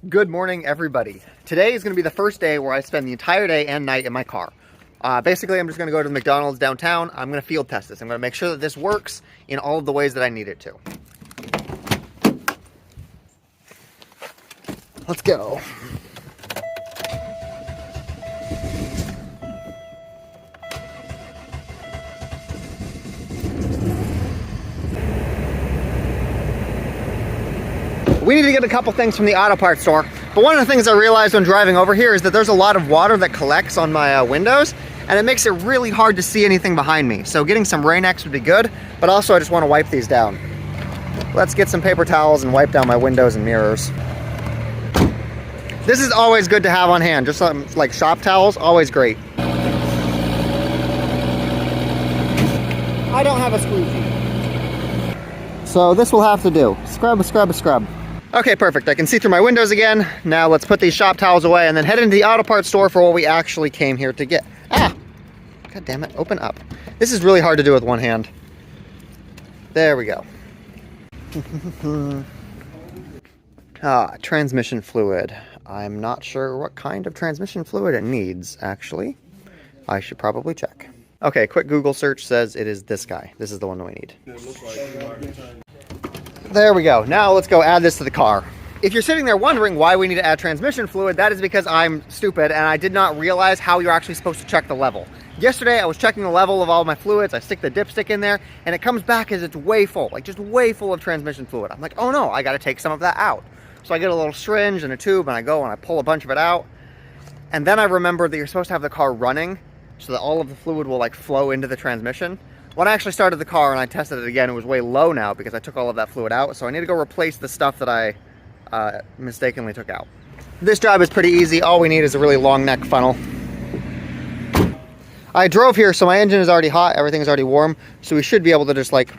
Good morning, everybody. Today is going to be the first day where I spend the entire day and night in my car. Basically, I'm just going to go to the McDonald's downtown. I'm going to field test this. I'm going to make sure that this works in all of the ways that I need it to. Let's go. We need to get a couple things from the auto parts store. But one of the things I realized when driving over here is that there's a lot of water that collects on my windows, and it makes it really hard to see anything behind me. So getting some Rain-X would be good, but also I just want to wipe these down. Let's get some paper towels and wipe down my windows and mirrors. This is always good to have on hand, just like shop towels, always great. I don't have a squeegee, so this will have to do. Scrub, scrub, scrub. Okay, perfect. I can see through my windows again. Now let's put these shop towels away and then head into the auto parts store for what we actually came here to get. Ah! God damn it, open up. This is really hard to do with one hand. There we go. Transmission fluid. I'm not sure what kind of transmission fluid it needs, actually. I should probably check. Okay, quick Google search says it is this guy. This is the one that we need. There we go. Now let's go add this to the car. If you're sitting there wondering why we need to add transmission fluid, that is because I'm stupid and I did not realize how you're actually supposed to check the level. Yesterday I was checking the level of all my fluids. I stick the dipstick in there and it comes back as it's way full, like just way full of transmission fluid. I'm like, oh no, I got to take some of that out. So I get a little syringe and a tube and I go and I pull a bunch of it out. And then I remember that you're supposed to have the car running so that all of the fluid will like flow into the transmission. When I actually started the car and I tested it again, it was way low now because I took all of that fluid out. So I need to go replace the stuff that I mistakenly took out. This job is pretty easy. All we need is a really long neck funnel. I drove here, so my engine is already hot. Everything is already warm. So we should be able to just like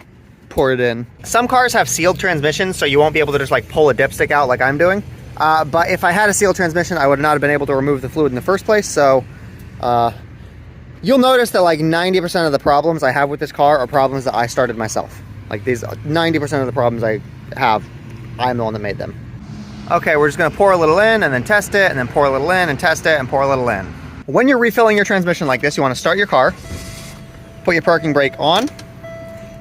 pour it in. Some cars have sealed transmissions, so you won't be able to just like pull a dipstick out like I'm doing. But if I had a sealed transmission, I would not have been able to remove the fluid in the first place. So you'll notice that like 90% of the problems I have with this car are problems that I started myself. Like these 90% of the problems I have, I'm the one that made them. Okay, we're just gonna pour a little in and then test it and then pour a little in and test it and pour a little in. When you're refilling your transmission like this, you wanna start your car, put your parking brake on,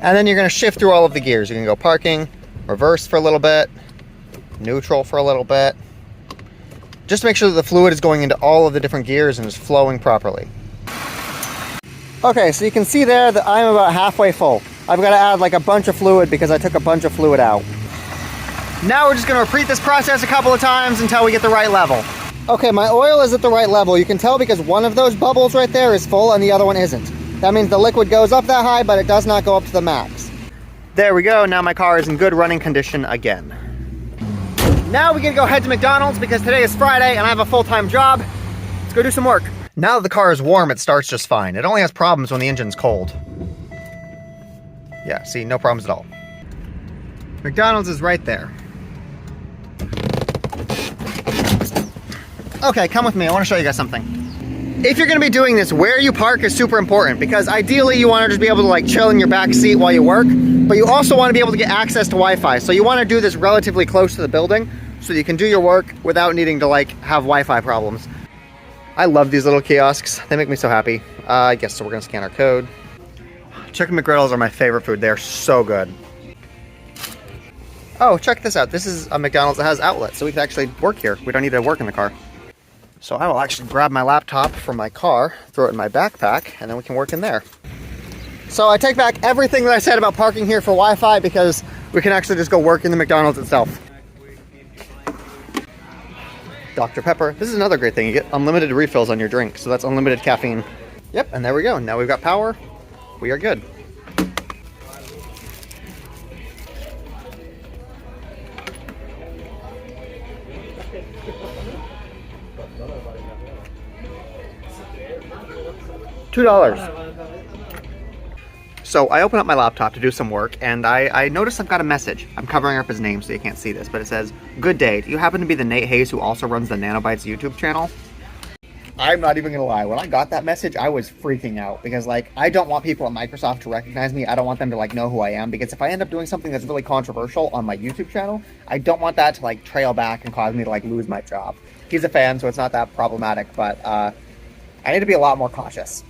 and then you're gonna shift through all of the gears. You can go parking, reverse for a little bit, neutral for a little bit. Just to make sure that the fluid is going into all of the different gears and is flowing properly. Okay, so you can see there that I'm about halfway full. I've got to add like a bunch of fluid because I took a bunch of fluid out. Now we're just going to repeat this process a couple of times until we get the right level. Okay, my oil is at the right level. You can tell because one of those bubbles right there is full and the other one isn't. That means the liquid goes up that high, but it does not go up to the max. There we go. Now my car is in good running condition again. Now we get to go head to McDonald's because today is Friday and I have a full-time job. Let's go do some work. Now that the car is warm, it starts just fine. It only has problems when the engine's cold. Yeah, see, no problems at all. McDonald's is right there. Okay, come with me. I want to show you guys something. If you're going to be doing this, where you park is super important because ideally you want to just be able to like chill in your back seat while you work, but you also want to be able to get access to Wi-Fi. So you want to do this relatively close to the building so you can do your work without needing to like have Wi-Fi problems. I love these little kiosks. They make me so happy. I guess so we're gonna scan our code. Chicken McGriddles are my favorite food. They're so good. Oh, check this out. This is a McDonald's that has outlets, so we can actually work here. We don't need to work in the car. So I will actually grab my laptop from my car, throw it in my backpack, and then we can work in there. So I take back everything that I said about parking here for Wi-Fi because we can actually just go work in the McDonald's itself. Dr. Pepper. This is another great thing. You get unlimited refills on your drink, so that's unlimited caffeine. Yep, and there we go. Now we've got power. We are good. $2. So I open up my laptop to do some work, and I notice I've got a message. I'm covering up his name so you can't see this, but it says, "Good day. Do you happen to be the Nate Hayes who also runs the Nanobytes YouTube channel?" I'm not even gonna lie. When I got that message, I was freaking out because like I don't want people at Microsoft to recognize me. I don't want them to like know who I am, because if I end up doing something that's really controversial on my YouTube channel, I don't want that to like trail back and cause me to like lose my job. He's a fan, so it's not that problematic, but I need to be a lot more cautious.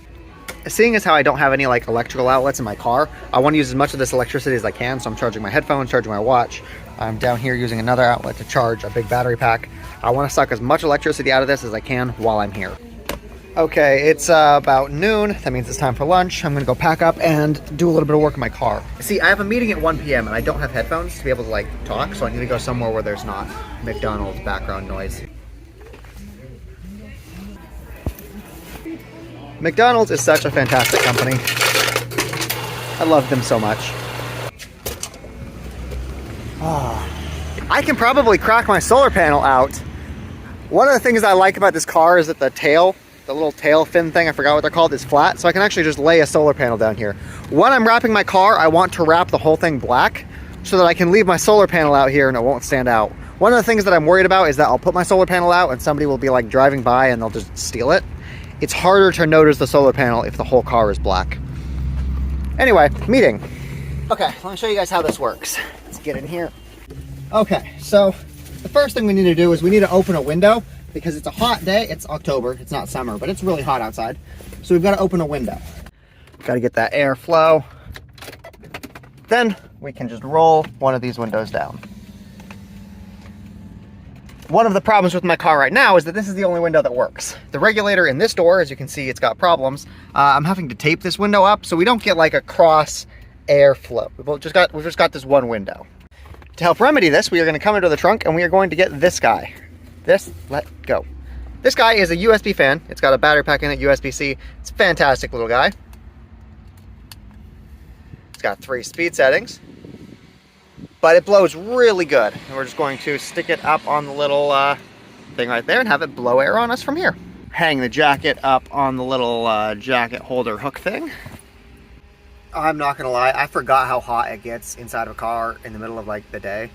Seeing as how I don't have any like electrical outlets in my car, I want to use as much of this electricity as I can. So I'm charging my headphones, charging my watch. I'm down here using another outlet to charge a big battery pack. I want to suck as much electricity out of this as I can while I'm here. Okay, it's about noon. That means it's time for lunch. I'm gonna go pack up and do a little bit of work in my car. See, I have a meeting at 1 p.m. and I don't have headphones to be able to like talk, so I need to go somewhere where there's not McDonald's background noise. McDonald's is such a fantastic company. I love them so much. Oh. I can probably crack my solar panel out. One of the things I like about this car is that the tail, the little tail fin thing, I forgot what they're called, is flat, so I can actually just lay a solar panel down here. When I'm wrapping my car, I want to wrap the whole thing black so that I can leave my solar panel out here and it won't stand out. One of the things that I'm worried about is that I'll put my solar panel out and somebody will be like driving by and they'll just steal it. It's harder to notice the solar panel if the whole car is black. Anyway, meeting. Okay, let me show you guys how this works. Let's get in here. Okay, so the first thing we need to do is we need to open a window because it's a hot day. It's October, it's not summer, but it's really hot outside. So we've got to open a window. Got to get that air flow. Then we can just roll one of these windows down. One of the problems with my car right now is that this is the only window that works. The regulator in this door, as you can see, it's got problems. I'm having to tape this window up so we don't get like a cross airflow. We've just got this one window. To help remedy this, we are going to come into the trunk and we are going to get this guy. Let go. This guy is a USB fan. It's got a battery pack in it, USB-C. It's a fantastic little guy. It's got 3 speed settings, but it blows really good. And we're just going to stick it up on the little thing right there and have it blow air on us from here. Hang the jacket up on the little jacket holder hook thing. I'm not gonna lie, I forgot how hot it gets inside of a car in the middle of like the day.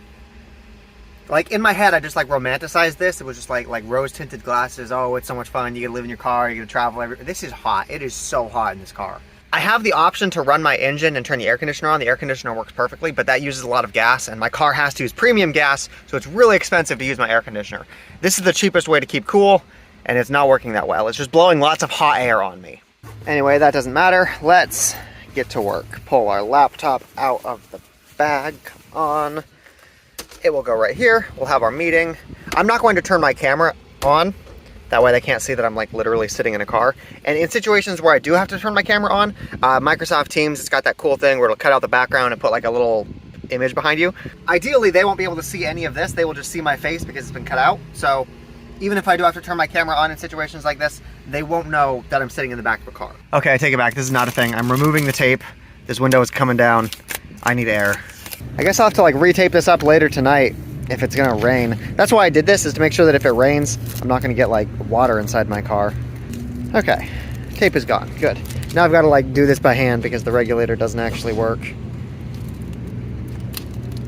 Like in my head, I just like romanticized this. It was just like rose tinted glasses. Oh, it's so much fun. You get to live in your car. You get to travel everywhere. This is hot. It is so hot in this car. I have the option to run my engine and turn the air conditioner on. The air conditioner works perfectly, but that uses a lot of gas and my car has to use premium gas. So it's really expensive to use my air conditioner. This is the cheapest way to keep cool and it's not working that well. It's just blowing lots of hot air on me. Anyway, that doesn't matter. Let's get to work. Pull our laptop out of the bag. Come on. It will go right here. We'll have our meeting. I'm not going to turn my camera on. That way they can't see that I'm like literally sitting in a car. And in situations where I do have to turn my camera on, Microsoft Teams, it's got that cool thing where it'll cut out the background and put like a little image behind you. Ideally, they won't be able to see any of this. They will just see my face because it's been cut out. So even if I do have to turn my camera on in situations like this, they won't know that I'm sitting in the back of a car. Okay, I take it back. This is not a thing. I'm removing the tape. This window is coming down. I need air. I guess I'll have to like retape this up later tonight if it's gonna rain. That's why I did this, is to make sure that if it rains, I'm not gonna get like water inside my car. Okay, tape is gone, good. Now I've gotta like do this by hand because the regulator doesn't actually work.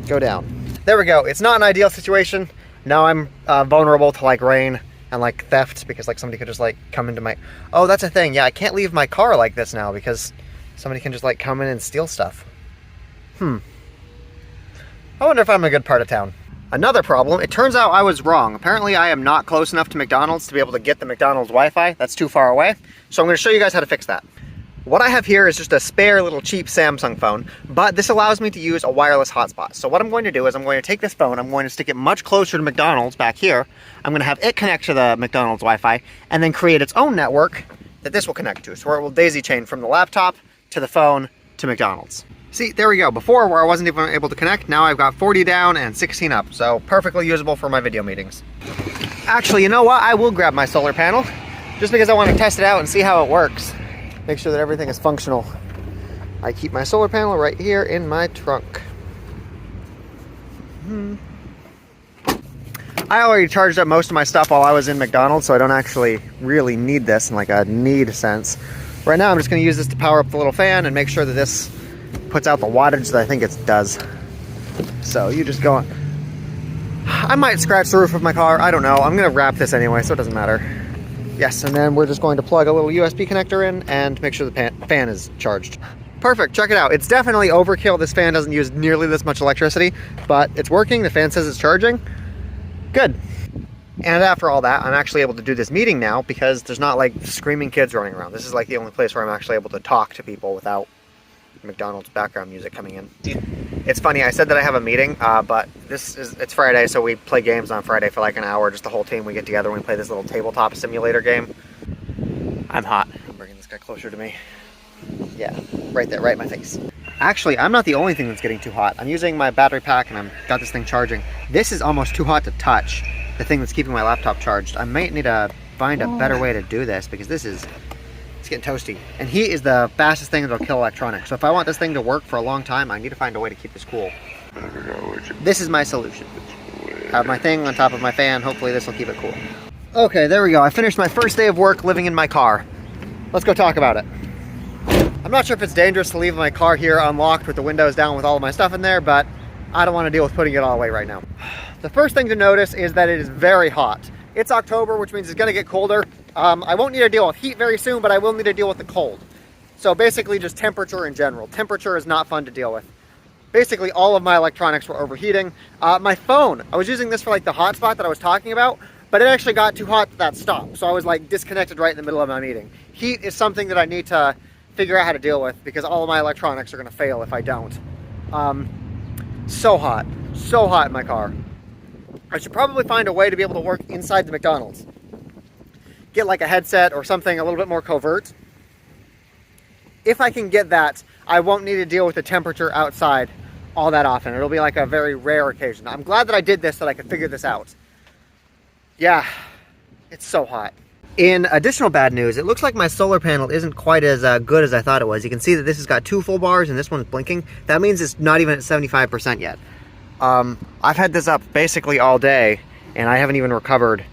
Go down. There we go, it's not an ideal situation. Now I'm vulnerable to like rain and like theft because like somebody could just like come into my, oh, that's a thing. Yeah, I can't leave my car like this now because somebody can just like come in and steal stuff. I wonder if I'm in a good part of town. Another problem, it turns out I was wrong. Apparently I am not close enough to McDonald's to be able to get the McDonald's Wi-Fi. That's too far away. So I'm gonna show you guys how to fix that. What I have here is just a spare little cheap Samsung phone, but this allows me to use a wireless hotspot. So what I'm going to do is I'm going to take this phone, I'm going to stick it much closer to McDonald's back here. I'm gonna have it connect to the McDonald's Wi-Fi and then create its own network that this will connect to. So where it will daisy chain from the laptop to the phone to McDonald's. See, there we go. Before, where I wasn't even able to connect, now I've got 40 down and 16 up. So perfectly usable for my video meetings. Actually, you know what? I will grab my solar panel just because I want to test it out and see how it works. Make sure that everything is functional. I keep my solar panel right here in my trunk. I already charged up most of my stuff while I was in McDonald's, so I don't actually really need this in like a need sense. Right now, I'm just going to use this to power up the little fan and make sure that this puts out the wattage that I think it does. So you just go on. I might scratch the roof of my car. I don't know. I'm going to wrap this anyway, so it doesn't matter. Yes, and then we're just going to plug a little USB connector in and make sure the fan is charged. Perfect, check it out. It's definitely overkill. This fan doesn't use nearly this much electricity, but it's working. The fan says it's charging. Good. And after all that, I'm actually able to do this meeting now because there's not like screaming kids running around. This is like the only place where I'm actually able to talk to people without McDonald's background music coming in. It's funny, I said that I have a meeting, but it's Friday, so we play games on Friday for like an hour. Just the whole team, we get together and we play this little tabletop simulator game. I'm hot. I'm bringing this guy closer to me. Yeah, right there, right in my face. Actually, I'm not the only thing that's getting too hot. I'm using my battery pack and I've got this thing charging. This is almost too hot to touch, the thing that's keeping my laptop charged. I might need to find a better way to do this because it's getting toasty. And heat is the fastest thing that'll kill electronics. So if I want this thing to work for a long time, I need to find a way to keep this cool. This is my solution. I have my thing on top of my fan. Hopefully this will keep it cool. Okay, there we go. I finished my first day of work living in my car. Let's go talk about it. I'm not sure if it's dangerous to leave my car here unlocked with the windows down with all of my stuff in there, but I don't want to deal with putting it all away right now. The first thing to notice is that it is very hot. It's October, which means it's going to get colder. I won't need to deal with heat very soon, but I will need to deal with the cold. So basically just temperature in general. Temperature is not fun to deal with. Basically all of my electronics were overheating. My phone, I was using this for like the hotspot that I was talking about, but it actually got too hot that stopped. So I was like disconnected right in the middle of my meeting. Heat is something that I need to figure out how to deal with because all of my electronics are going to fail if I don't. So hot in my car. I should probably find a way to be able to work inside the McDonald's. Get like a headset or something a little bit more covert. If I can get that, I won't need to deal with the temperature outside all that often. It'll be like a very rare occasion. I'm glad that I did this so that I could figure this out. Yeah, it's so hot. In additional bad news, it looks like my solar panel isn't quite as good as I thought it was. You can see that this has got 2 full bars and this one's blinking. That means it's not even at 75% yet. I've had this up basically all day and I haven't even recovered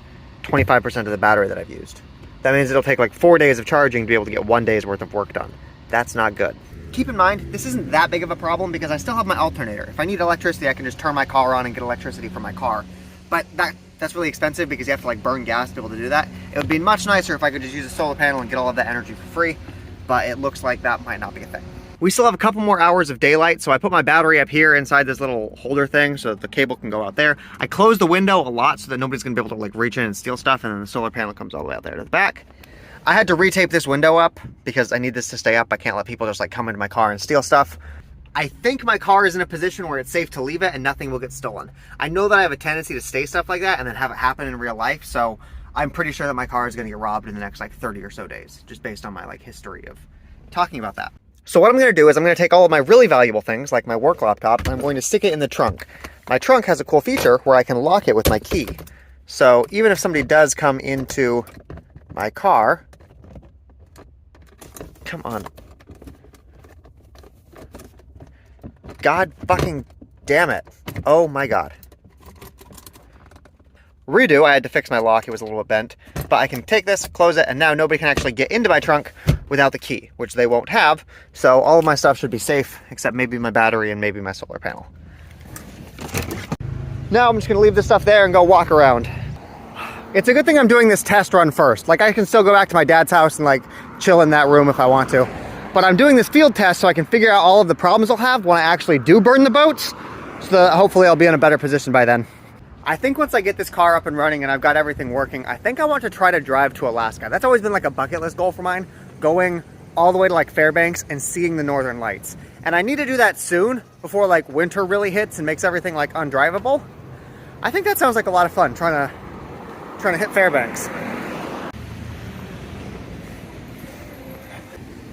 25% of the battery that I've used. That means it'll take like 4 days of charging to be able to get 1 day's worth of work done. That's not good. Keep in mind, this isn't that big of a problem because I still have my alternator. If I need electricity, I can just turn my car on and get electricity from my car. But that's really expensive because you have to like burn gas to be able to do that. It would be much nicer if I could just use a solar panel and get all of that energy for free, but it looks like that might not be a thing. We still have a couple more hours of daylight, so I put my battery up here inside this little holder thing so that the cable can go out there. I closed the window a lot so that nobody's gonna be able to like reach in and steal stuff, and then the solar panel comes all the way out there to the back. I had to retape this window up because I need this to stay up. I can't let people just like come into my car and steal stuff. I think my car is in a position where it's safe to leave it and nothing will get stolen. I know that I have a tendency to stay stuff like that and then have it happen in real life, so I'm pretty sure that my car is gonna get robbed in the next like 30 or so days, just based on my like history of talking about that. So what I'm gonna do is I'm gonna take all of my really valuable things, like my work laptop, and I'm going to stick it in the trunk. My trunk has a cool feature where I can lock it with my key. So even if somebody does come into my car, come on. God fucking damn it. Oh my God. Redo, I had to fix my lock, it was a little bit bent, but I can take this, close it, and now nobody can actually get into my trunk without the key, which they won't have, so all of my stuff should be safe, except maybe my battery and maybe my solar panel. Now I'm just gonna leave this stuff there and go walk around. It's a good thing I'm doing this test run first. Like I can still go back to my dad's house and like chill in that room if I want to. But I'm doing this field test so I can figure out all of the problems I'll have when I actually do burn the boats, so that hopefully I'll be in a better position by then. I think once I get this car up and running and I've got everything working, I think I want to try to drive to Alaska. That's always been like a bucket list goal for mine, going all the way to like Fairbanks and seeing the northern lights. And I need to do that soon before like winter really hits and makes everything like undrivable. I think that sounds like a lot of fun, trying to hit Fairbanks.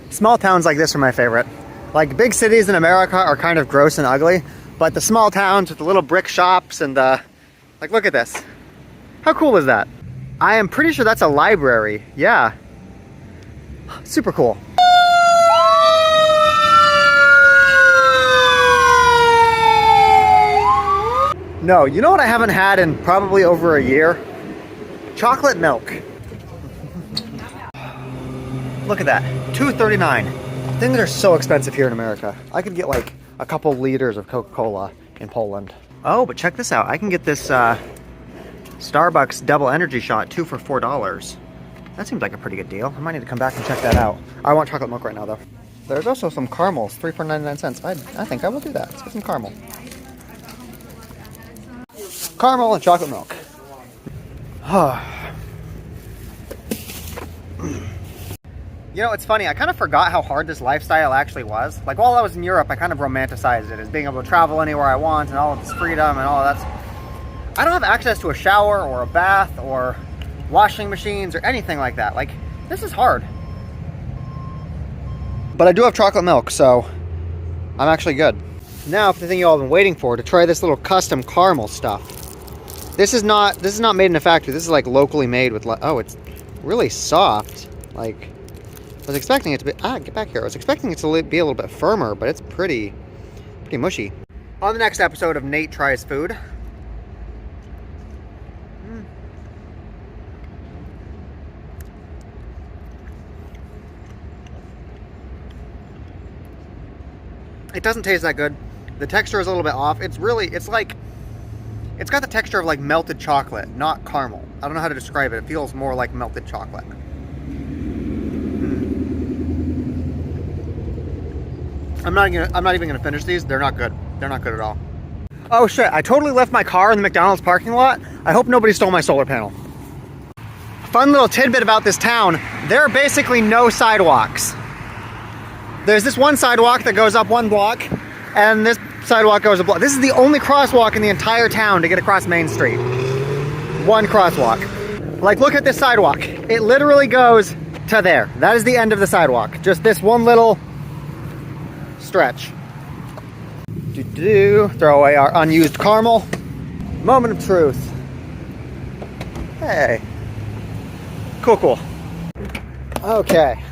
Small towns like this are my favorite. Like big cities in America are kind of gross and ugly, but the small towns with the little brick shops and like look at this. How cool is that? I am pretty sure that's a library. Yeah. Super cool. No, you know what I haven't had in probably over a year? Chocolate milk. Look at that, $2.39. Things are so expensive here in America. I could get like a couple liters of Coca-Cola in Poland. Oh, but check this out. I can get this Starbucks double energy shot, 2 for $4. That seems like a pretty good deal. I might need to come back and check that out. I want chocolate milk right now, though. There's also some caramels, 3 for 99 cents. I think I will do that. Let's get some caramel. Caramel and chocolate milk. You know, it's funny. I kind of forgot how hard this lifestyle actually was. Like, while I was in Europe, I kind of romanticized it as being able to travel anywhere I want and all of this freedom and all of that. I don't have access to a shower or a bath or washing machines or anything like that. Like, this is hard. But I do have chocolate milk, so I'm actually good. Now for the thing you all have been waiting for, to try this little custom caramel stuff. This is not made in a factory. This is like locally made with, oh, it's really soft. Like, I was expecting it to be, get back here. I was expecting it to be a little bit firmer, but it's pretty mushy. On the next episode of Nate Tries Food. It doesn't taste that good. The texture is a little bit off. It's got the texture of like melted chocolate, not caramel. I don't know how to describe it. It feels more like melted chocolate. I'm not even gonna finish these. They're not good. They're not good at all. Oh shit, I totally left my car in the McDonald's parking lot. I hope nobody stole my solar panel. Fun little tidbit about this town, there are basically no sidewalks. There's this one sidewalk that goes up 1 block, and this sidewalk goes a block. This is the only crosswalk in the entire town to get across Main Street. 1 crosswalk. Like, look at this sidewalk. It literally goes to there. That is the end of the sidewalk. Just this one little stretch. Throw away our unused caramel. Moment of truth. Hey. Cool. Okay.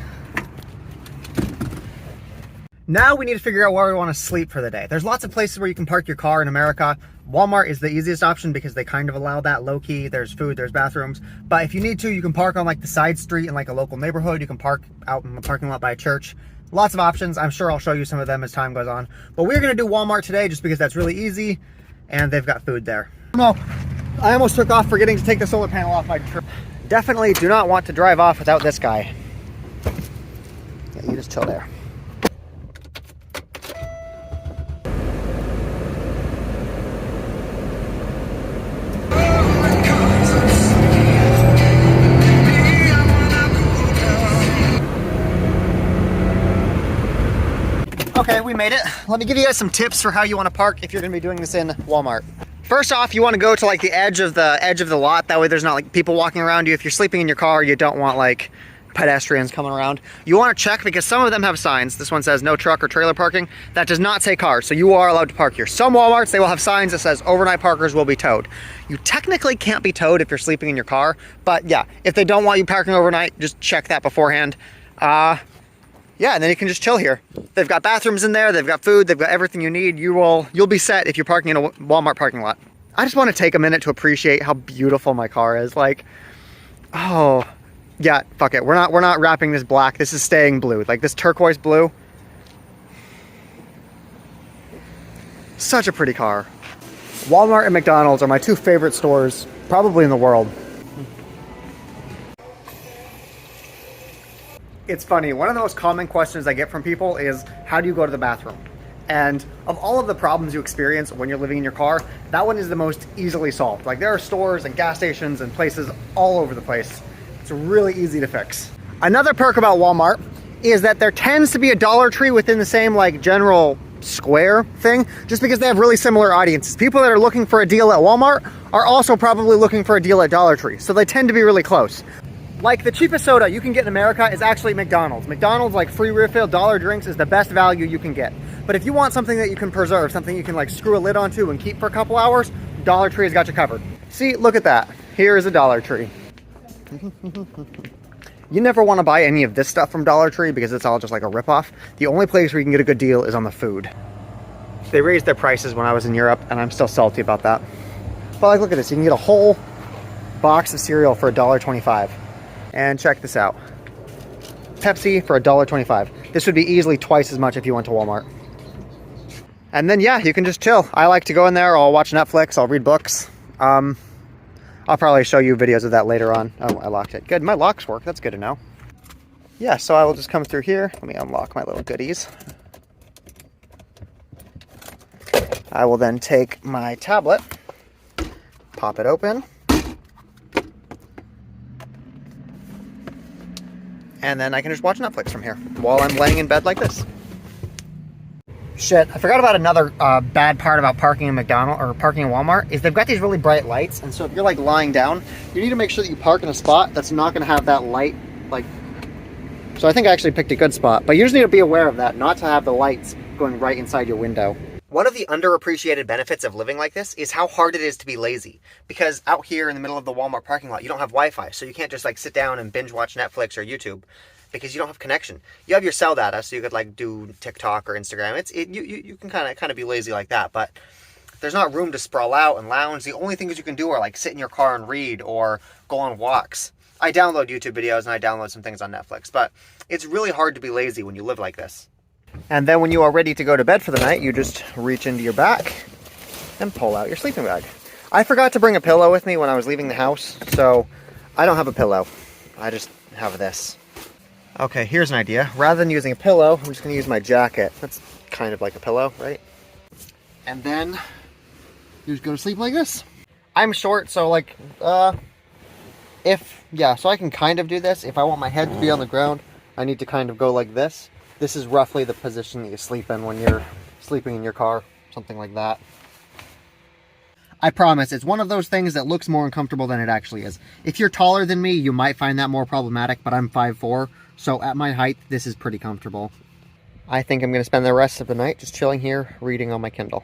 Now we need to figure out where we want to sleep for the day. There's lots of places where you can park your car in America. Walmart is the easiest option because they kind of allow that low-key. There's food, there's bathrooms. But if you need to, you can park on like the side street in like a local neighborhood. You can park out in the parking lot by a church. Lots of options. I'm sure I'll show you some of them as time goes on. But we're going to do Walmart today just because that's really easy and they've got food there. No, I almost took off forgetting to take the solar panel off my truck. Definitely do not want to drive off without this guy. Yeah, you just chill there. Okay, we made it. Let me give you guys some tips for how you want to park if you're going to be doing this in Walmart. First off, you want to go to like the edge of the lot. That way there's not like people walking around you. If you're sleeping in your car, you don't want like pedestrians coming around. You want to check because some of them have signs. This one says no truck or trailer parking. That does not say cars, so you are allowed to park here. Some Walmarts, they will have signs that says overnight parkers will be towed. You technically can't be towed if you're sleeping in your car, but yeah, if they don't want you parking overnight, just check that beforehand. Yeah, and then you can just chill here. They've got bathrooms in there, they've got food, they've got everything you need. You'll be set if you're parking in a Walmart parking lot. I just want to take a minute to appreciate how beautiful my car is. Like, oh, yeah, fuck it. We're not wrapping this black. This is staying blue. Like this turquoise blue. Such a pretty car. Walmart and McDonald's are my 2 favorite stores, probably in the world. It's funny, one of the most common questions I get from people is, how do you go to the bathroom? And of all of the problems you experience when you're living in your car, that one is the most easily solved. Like there are stores and gas stations and places all over the place. It's really easy to fix. Another perk about Walmart is that there tends to be a Dollar Tree within the same like general square thing, just because they have really similar audiences. People that are looking for a deal at Walmart are also probably looking for a deal at Dollar Tree. So they tend to be really close. Like the cheapest soda you can get in America is actually McDonald's. McDonald's, like free refill dollar drinks, is the best value you can get. But if you want something that you can preserve, something you can like screw a lid onto and keep for a couple hours, Dollar Tree has got you covered. See, look at that. Here is a Dollar Tree. You never want to buy any of this stuff from Dollar Tree because it's all just like a ripoff. The only place where you can get a good deal is on the food. They raised their prices when I was in Europe and I'm still salty about that. But like, look at this. You can get a whole box of cereal for $1.25. And check this out. Pepsi for $1.25. This would be easily twice as much if you went to Walmart. And then yeah, you can just chill. I like to go in there, I'll watch Netflix, I'll read books. I'll probably show you videos of that later on. Oh, I locked it. Good, my locks work. That's good to know. Yeah, so I will just come through here. Let me unlock my little goodies. I will then take my tablet, pop it open, and then I can just watch Netflix from here while I'm laying in bed like this. Shit, I forgot about another bad part about parking in McDonald or parking in Walmart is they've got these really bright lights, and so if you're like lying down, you need to make sure that you park in a spot that's not going to have that light like. So I think I actually picked a good spot, but you just need to be aware of that, not to have the lights going right inside your window. One of the underappreciated benefits of living like this is how hard it is to be lazy. Because out here in the middle of the Walmart parking lot, you don't have Wi-Fi, so you can't just like sit down and binge watch Netflix or YouTube because you don't have connection. You have your cell data, so you could like do TikTok or Instagram. You can kind of be lazy like that, but there's not room to sprawl out and lounge. The only things you can do are like sit in your car and read or go on walks. I download YouTube videos and I download some things on Netflix, but it's really hard to be lazy when you live like this. And then when you are ready to go to bed for the night, you just reach into your back and pull out your sleeping bag. I forgot to bring a pillow with me when I was leaving the house, so I don't have a pillow. I just have this. Okay, here's an idea. Rather than using a pillow, I'm just going to use my jacket. That's kind of like a pillow, right? And then you just go to sleep like this. I'm short, so like, so I can kind of do this. If I want my head to be on the ground, I need to kind of go like this. This is roughly the position that you sleep in when you're sleeping in your car, something like that. I promise, it's one of those things that looks more uncomfortable than it actually is. If you're taller than me, you might find that more problematic, but I'm 5'4", so at my height, this is pretty comfortable. I think I'm going to spend the rest of the night just chilling here, reading on my Kindle.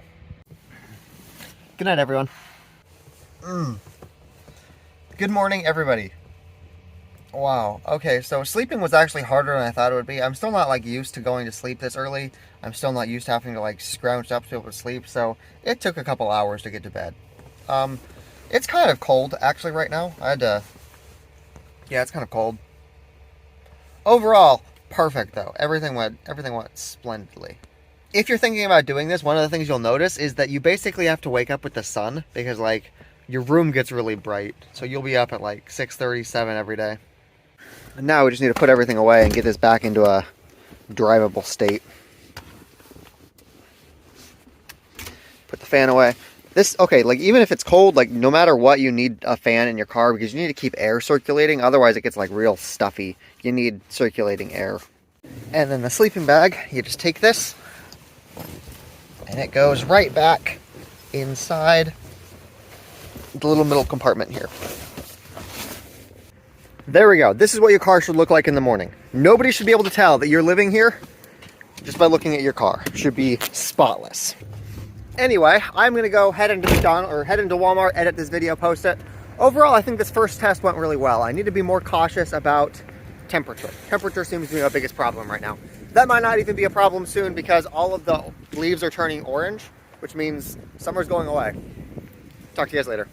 Good night, everyone. Good morning, everybody. Wow, okay, so sleeping was actually harder than I thought it would be. I'm still not like used to going to sleep this early. I'm still not used to having to like scrounge up to be able to sleep, so it took a couple hours to get to bed. It's kind of cold actually right now. Yeah, it's kind of cold. Overall, perfect though. Everything went splendidly. If you're thinking about doing this, one of the things you'll notice is that you basically have to wake up with the sun because like your room gets really bright. So you'll be up at like 6:30, 7 every day. And now we just need to put everything away and get this back into a drivable state. Put the fan away. Okay, like even if it's cold, like no matter what, you need a fan in your car because you need to keep air circulating. Otherwise it gets like real stuffy. You need circulating air. And then the sleeping bag, you just take this and it goes right back inside the little middle compartment here. There we go. This is what your car should look like in the morning. Nobody should be able to tell that you're living here just by looking at your car. It should be spotless. Anyway, I'm going to go head into McDonald or head into Walmart, edit this video, post it. Overall, I think this first test went really well. I need to be more cautious about temperature. Temperature seems to be my biggest problem right now. That might not even be a problem soon because all of the leaves are turning orange, which means summer's going away. Talk to you guys later.